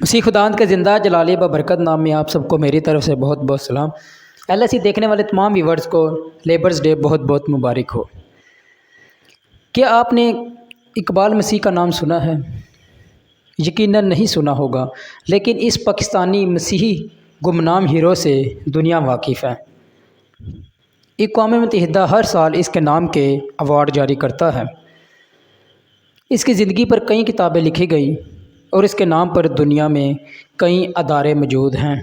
اسی خداوند کے زندہ جلالی ببرکت نام میں آپ سب کو میری طرف سے بہت بہت سلام۔ LSC دیکھنے والے تمام ویورز کو لیبرز ڈے بہت بہت مبارک ہو۔ کیا آپ نے اقبال مسیح کا نام سنا ہے؟ یقیناً نہیں سنا ہوگا، لیکن اس پاکستانی مسیحی گمنام ہیرو سے دنیا واقف ہے۔ اقوام متحدہ ہر سال اس کے نام کے ایوارڈ جاری کرتا ہے۔ اس کی زندگی پر کئی کتابیں لکھی گئیں اور اس کے نام پر دنیا میں کئی ادارے موجود ہیں۔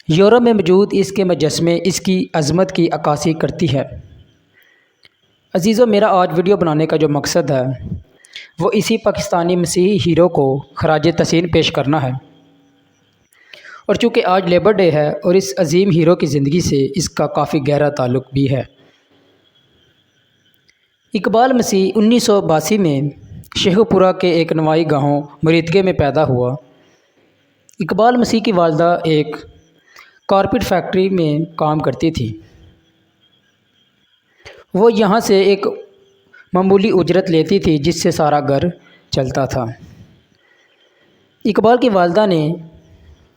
یورپ میں موجود اس کے مجسمے اس کی عظمت کی عکاسی کرتی ہے۔ عزیزو، میرا آج ویڈیو بنانے کا جو مقصد ہے وہ اسی پاکستانی مسیحی ہیرو کو خراج تحسین پیش کرنا ہے، اور چونکہ آج لیبر ڈے ہے اور اس عظیم ہیرو کی زندگی سے اس کا کافی گہرا تعلق بھی ہے۔ اقبال مسیح 1982 میں شیخ پورہ کے ایک نوائی گاؤں مریتگے میں پیدا ہوا۔ اقبال مسیح کی والدہ ایک کارپیٹ فیکٹری میں کام کرتی تھی۔ وہ یہاں سے ایک معمولی اجرت لیتی تھی جس سے سارا گھر چلتا تھا۔ اقبال کی والدہ نے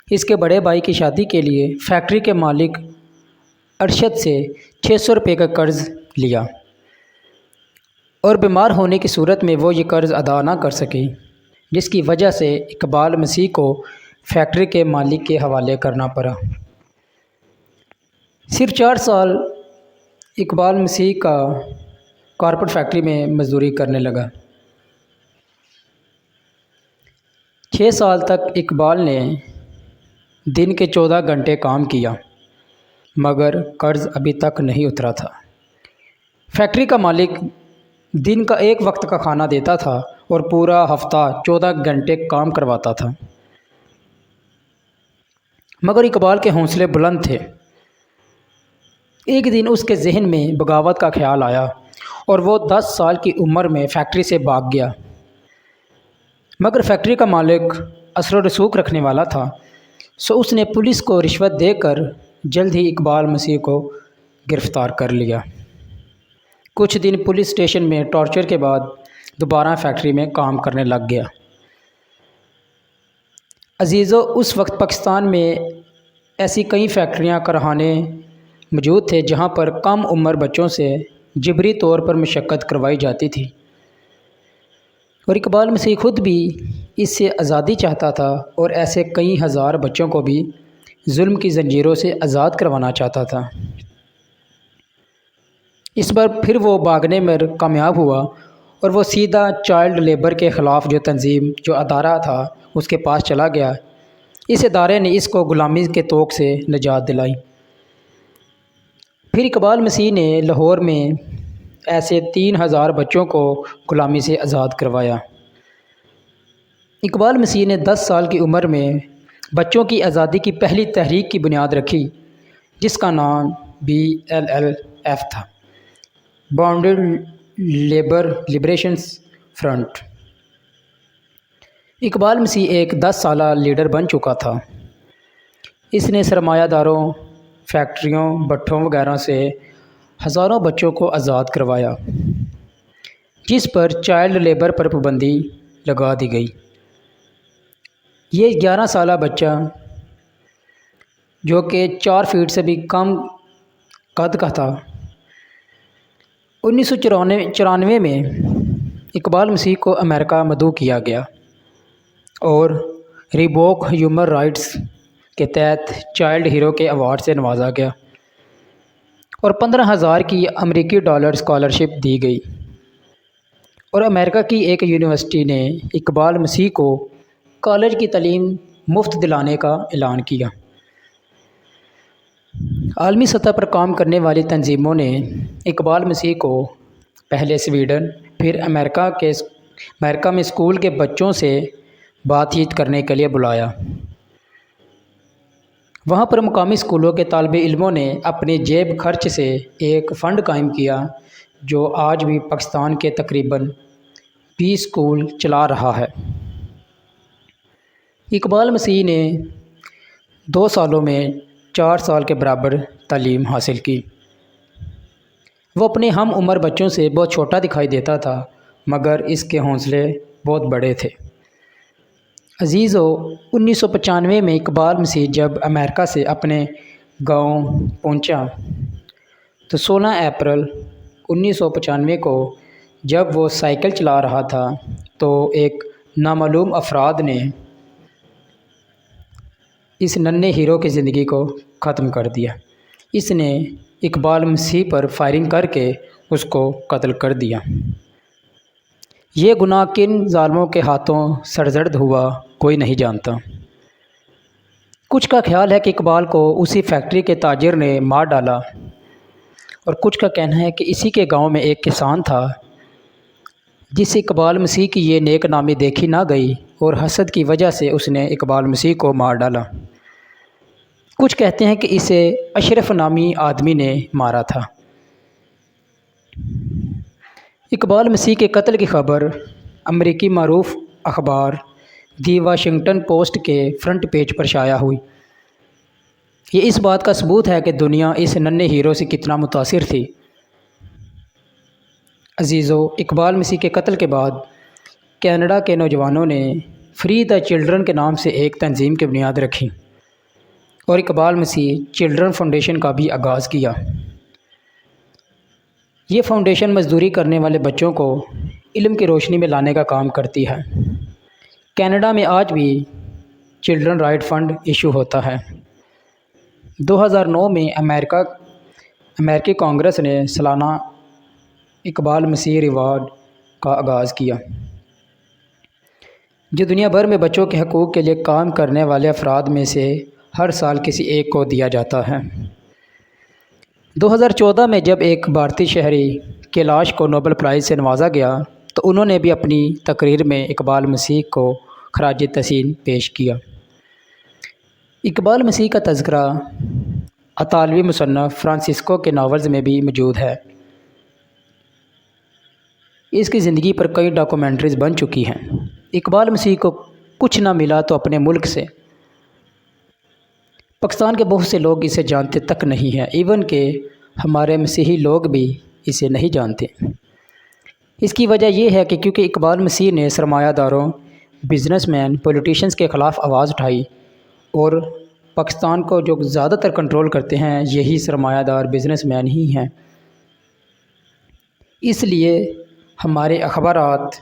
اس کے بڑے بھائی کی شادی کے لیے فیکٹری کے مالک ارشد سے 600 روپے کا قرض لیا، اور بیمار ہونے کی صورت میں وہ یہ قرض ادا نہ کر سکی، جس کی وجہ سے اقبال مسیح کو فیکٹری کے مالک کے حوالے کرنا پڑا۔ صرف 4 سال اقبال مسیح کا کارپیٹ فیکٹری میں مزدوری کرنے لگا۔ 6 سال تک اقبال نے دن کے 14 گھنٹے کام کیا، مگر قرض ابھی تک نہیں اترا تھا۔ فیکٹری کا مالک دن کا ایک وقت کا کھانا دیتا تھا اور پورا ہفتہ 14 گھنٹے کام کرواتا تھا، مگر اقبال کے حوصلے بلند تھے۔ ایک دن اس کے ذہن میں بغاوت کا خیال آیا اور وہ 10 سال کی عمر میں فیکٹری سے بھاگ گیا، مگر فیکٹری کا مالک اثر و رسوخ رکھنے والا تھا، سو اس نے پولیس کو رشوت دے کر جلد ہی اقبال مسیح کو گرفتار کر لیا۔ کچھ دن پولیس اسٹیشن میں ٹارچر کے بعد دوبارہ فیکٹری میں کام کرنے لگ گیا۔ عزیزو، اس وقت پاکستان میں ایسی کئی فیکٹریاں کارخانے موجود تھے جہاں پر کم عمر بچوں سے جبری طور پر مشقت کروائی جاتی تھی، اور اقبال مسیح خود بھی اس سے آزادی چاہتا تھا اور ایسے کئی ہزار بچوں کو بھی ظلم کی زنجیروں سے آزاد کروانا چاہتا تھا۔ اس بار پھر وہ بھاگنے میں کامیاب ہوا اور وہ سیدھا چائلڈ لیبر کے خلاف جو تنظیم جو ادارہ تھا اس کے پاس چلا گیا۔ اس ادارے نے اس کو غلامی کے طوق سے نجات دلائی۔ پھر اقبال مسیح نے لاہور میں ایسے 3000 بچوں کو غلامی سے آزاد کروایا۔ اقبال مسیح نے 10 سال کی عمر میں بچوں کی آزادی کی پہلی تحریک کی بنیاد رکھی، جس کا نام BLLF تھا، bonded labour liberation front. Iqbal مسیح ایک 10 سالہ لیڈر بن چکا تھا۔ اس نے سرمایہ داروں، فیکٹریوں، بھٹوں وغیرہ سے ہزاروں بچوں کو آزاد کروایا، جس پر چائلڈ لیبر پر پابندی لگا دی گئی۔ یہ 11 سالہ بچہ جو کہ 4 فٹ سے بھی کم قد کا تھا، 1994 میں اقبال مسیح کو امریکہ مدعو کیا گیا اور ریبوک ہیومن رائٹس کے تحت چائلڈ ہیرو کے ایوارڈ سے نوازا گیا، اور 15,000 کی امریکی ڈالر اسکالرشپ دی گئی، اور امریکہ کی ایک یونیورسٹی نے اقبال مسیح کو کالج کی تعلیم مفت دلانے کا اعلان کیا۔ عالمی سطح پر کام کرنے والی تنظیموں نے اقبال مسیح کو پہلے سویڈن، پھر امریکہ میں اسکول کے بچوں سے بات چیت کرنے کے لیے بلایا۔ وہاں پر مقامی اسکولوں کے طالب علموں نے اپنے جیب خرچ سے ایک فنڈ قائم کیا جو آج بھی پاکستان کے تقریباً 20 اسکول چلا رہا ہے۔ اقبال مسیح نے 2 سالوں میں 4 سال کے برابر تعلیم حاصل کی۔ وہ اپنے ہم عمر بچوں سے بہت چھوٹا دکھائی دیتا تھا، مگر اس کے حوصلے بہت بڑے تھے۔ عزیزو، 1995 میں اقبال مسیح جب امریکہ سے اپنے گاؤں پہنچا تو 16 اپریل 1995 کو جب وہ سائیکل چلا رہا تھا تو ایک نامعلوم افراد نے اس ننھے ہیرو کی زندگی کو ختم کر دیا۔ اس نے اقبال مسیح پر فائرنگ کر کے اس کو قتل کر دیا۔ یہ گناہ کن ظالموں کے ہاتھوں سرزد ہوا کوئی نہیں جانتا۔ کچھ کا خیال ہے کہ اقبال کو اسی فیکٹری کے تاجر نے مار ڈالا، اور کچھ کا کہنا ہے کہ اسی کے گاؤں میں ایک کسان تھا جس سے اقبال مسیح کی یہ نیک نامی دیکھی نہ گئی اور حسد کی وجہ سے اس نے اقبال مسیح کو مار ڈالا۔ کچھ کہتے ہیں کہ اسے اشرف نامی آدمی نے مارا تھا۔ اقبال مسیح کے قتل کی خبر امریکی معروف اخبار دی واشنگٹن پوسٹ کے فرنٹ پیج پر شائع ہوئی۔ یہ اس بات کا ثبوت ہے کہ دنیا اس ننھے ہیرو سے کتنا متاثر تھی۔ عزیزو، اقبال مسیح کے قتل کے بعد کینیڈا کے نوجوانوں نے فری دا چلڈرن کے نام سے ایک تنظیم کی بنیاد رکھی اور اقبال مسیح چلڈرن فاؤنڈیشن کا بھی آغاز کیا۔ یہ فاؤنڈیشن مزدوری کرنے والے بچوں کو علم کی روشنی میں لانے کا کام کرتی ہے۔ کینیڈا میں آج بھی چلڈرن رائٹ فنڈ ایشو ہوتا ہے۔ 2009 میں امریکی کانگریس نے سالانہ اقبال مسیح ریوارڈ کا آغاز کیا، جو دنیا بھر میں بچوں کے حقوق کے لیے کام کرنے والے افراد میں سے ہر سال کسی ایک کو دیا جاتا ہے۔ 2014 میں جب ایک بھارتی شہری کیلاش کو نوبل پرائز سے نوازا گیا تو انہوں نے بھی اپنی تقریر میں اقبال مسیح کو خراج تحسین پیش کیا۔ اقبال مسیح کا تذکرہ اطالوی مصنف فرانسسکو کے ناولز میں بھی موجود ہے۔ اس کی زندگی پر کئی ڈاکومنٹریز بن چکی ہیں۔ اقبال مسیح کو کچھ نہ ملا تو اپنے ملک سے۔ پاکستان کے بہت سے لوگ اسے جانتے تک نہیں ہیں، ایون کہ ہمارے مسیحی لوگ بھی اسے نہیں جانتے۔ اس کی وجہ یہ ہے کہ کیونکہ اقبال مسیح نے سرمایہ داروں، بزنس مین، پولیٹیشینز کے خلاف آواز اٹھائی، اور پاکستان کو جو زیادہ تر کنٹرول کرتے ہیں یہی سرمایہ دار بزنس مین ہی ہیں۔ اس لیے ہمارے اخبارات،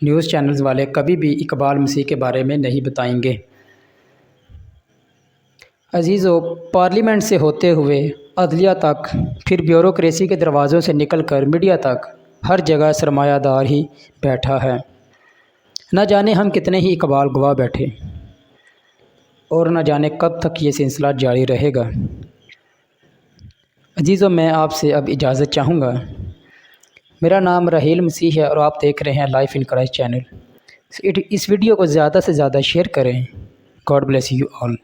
نیوز چینلز والے کبھی بھی اقبال مسیح کے بارے میں نہیں بتائیں گے۔ عزیزو، پارلیمنٹ سے ہوتے ہوئے عدلیہ تک، پھر بیوروکریسی کے دروازوں سے نکل کر میڈیا تک، ہر جگہ سرمایہ دار ہی بیٹھا ہے۔ نہ جانے ہم کتنے ہی اقبال گواہ بیٹھے، اور نہ جانے کب تک یہ سلسلہ جاری رہے گا۔ عزیزو، میں آپ سے اب اجازت چاہوں گا۔ میرا نام راحیل مسیح ہے اور آپ دیکھ رہے ہیں لائف ان کرائسٹ چینل۔ اس ویڈیو کو زیادہ سے زیادہ شیئر کریں۔ God bless you all.